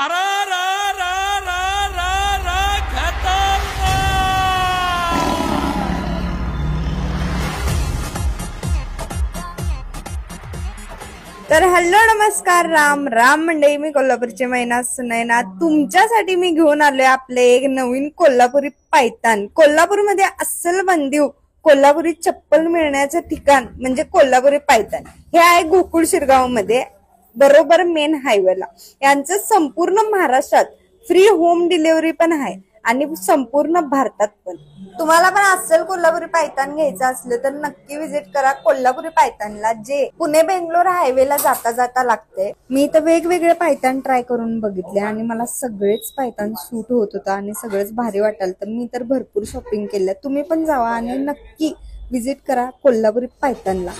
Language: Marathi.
तर हॅलो नमस्कार राम राम मंडळी, मी कोल्हापूरची मैना सुनैना तुमच्यासाठी मी घेऊन आलोय आपले एक नवीन कोल्हापुरी पायतान। कोल्हापूरमध्ये अस्सल बंदीव कोल्हापुरी चप्पल मिळण्याचं ठिकाण म्हणजे कोल्हापुरी पायतान हे आहे गोकुळ शिरगाव मध्ये, बरोबर मेन हायवेला। यांचं संपूर्ण महाराष्ट्रात फ्री होम डिलिव्हरी पण आहे आणि संपूर्ण भारतात पण। तुम्हाला पण अस्सल कोल्हापुरी पायतान घ्यायचं असलं तर नक्की विजिट करा कोल्हापुरी पायतानला, जे पुणे बेंगलोर हायवेला जाता जाता लागते। मी तर वेगवेगळे पायतान ट्राय करून बघितले आणि मला सगळेच पायतान सूट होत होता आणि सगळेच भारी वाटलं, तर मी तर भरपूर शॉपिंग केलं। तुम्ही पण जावा आणि नक्की विजिट करा कोल्हापुरी पायतानला।